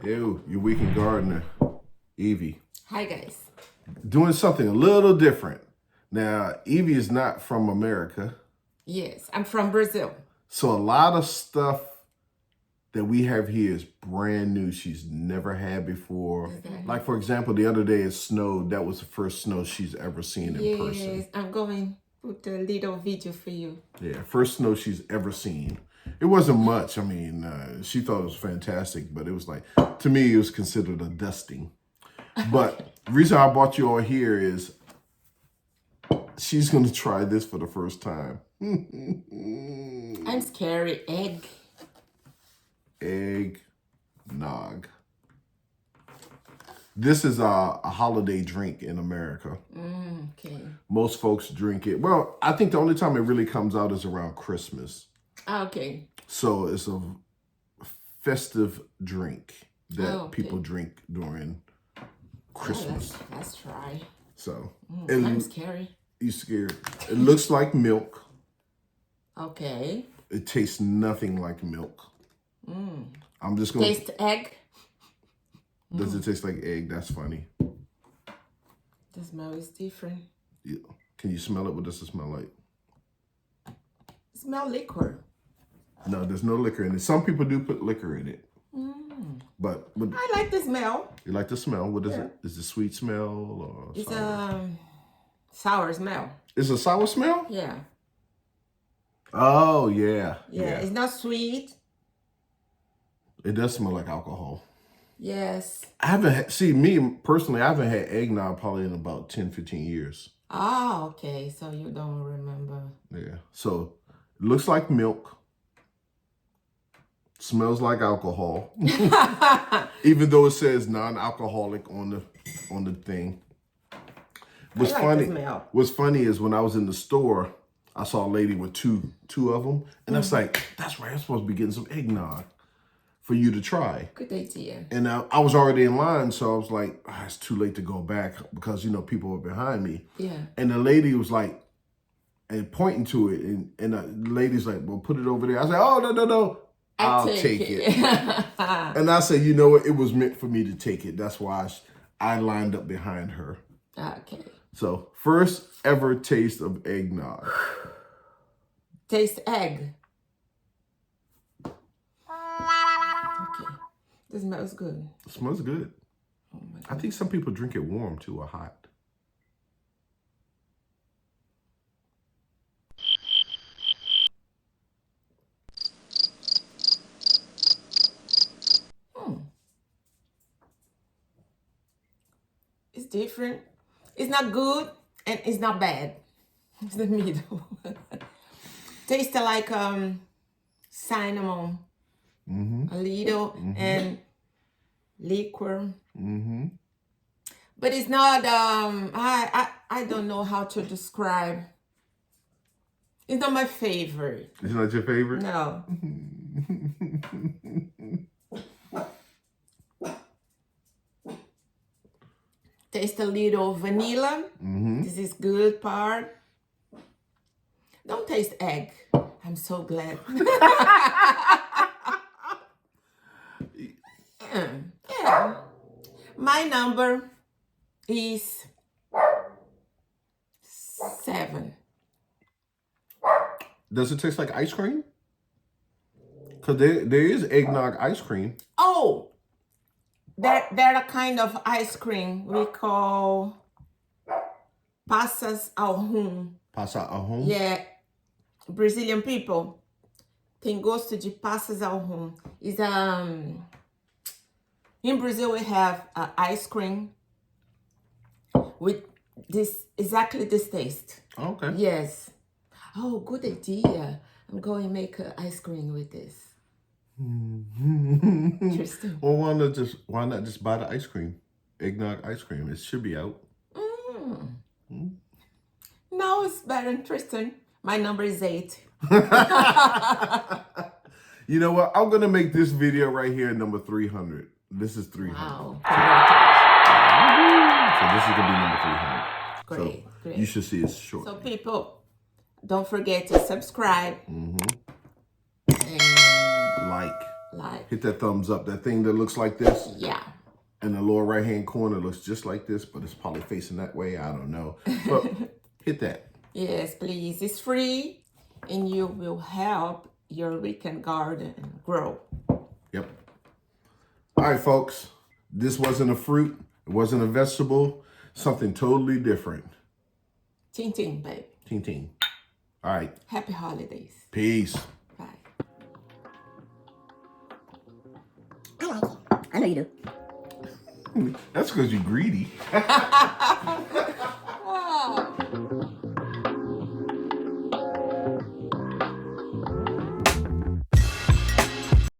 Ew, your weekend gardener, Evie. Hi guys. Doing something a little different. Now, Evie is not from America. Yes, I'm from Brazil. So a lot of stuff that we have here is brand new. She's never had before. Exactly. Like, for example, the other day it snowed. That was the first snow she's ever seen in person. Yes, I'm going to put a little video for you. Yeah, first snow she's ever seen. It wasn't much. I mean, she thought it was fantastic, but it was like, to me, it was considered a dusting. But the reason I brought you all here is she's going to try this for the first time. I'm scary. Eggnog. This is a holiday drink in America. Okay. Most folks drink it. Well, I think the only time it really comes out is around Christmas. Okay. So it's a festive drink that Okay. people drink during Christmas. Yeah, let's try. So I'm scary. You scared? It looks like milk. Okay. It tastes nothing like milk. I'm just gonna Taste egg. Does it taste like egg? That's funny. The smell is different. Yeah. Can you smell it? What does it smell like? Smell liquor. No, there's no liquor in it. Some people do put liquor in it. But I like the smell. you like the smell. What is it? Is it sweet smell or It's sour? a sour smell. It's a sour smell? Yeah. Oh, yeah. Yeah. It's not sweet. It does smell like alcohol. Yes. I haven't had, me personally, I haven't had eggnog probably in about 10, 15 years. Oh, okay. So you don't remember. Yeah. So it looks like milk. Smells like alcohol. Even though it says non-alcoholic on the thing. What's funny is when I was in the store, I saw a lady with two of them. And I was like, that's right, I'm supposed to be getting some eggnog for you to try. Good idea. And I was already in line, so I was like, it's too late to go back because, people were behind me. Yeah. And the lady was like, and pointing to it, and the lady's like, well, put it over there. I was like, oh, no, I'll take it. And I said, you know what? It was meant for me to take it. That's why I lined up behind her. Okay. So, first ever taste of eggnog. Taste egg. Okay. This smells good. It smells good. Oh my God. I think some people drink it warm too or hot. It's different. It's not good and it's not bad. It's the middle. Tastes like cinnamon, a little, and liquor. But it's not. I don't know how to describe. It's not my favorite. It's not your favorite? No. Taste a little vanilla. This is good part. Don't taste egg. I'm so glad. Yeah. My number is 7. Does it taste like ice cream? Because there is eggnog ice cream. Oh, they're a kind of ice cream we call passas ao rum. Passa ao rum? Yeah, Brazilian people tem gosto de passas ao rum. Is in Brazil we have ice cream with exactly this taste. Okay. Yes. Oh, good idea. I'm going to make ice cream with this. Interesting. Well, why not just buy the ice cream? Eggnog ice cream. It should be out. No, it's very interesting. My number is 8. You know what? I'm going to make this video right here number 300. This is 300. Wow. So this is going to be number 300. Great, great. You should see it shortly. So people, don't forget to subscribe and Like. like. Hit that thumbs up. That thing that looks like this. Yeah. In the lower right-hand corner looks just like this, but it's probably facing that way. I don't know. But hit that. Yes, please. It's free, and you will help your weekend garden grow. Yep. All right, folks. This wasn't a fruit. It wasn't a vegetable. Something totally different. Ting ting, babe. Ting ting. All right. Happy holidays. Peace. Bye. I like it. I know you do. That's because you're greedy.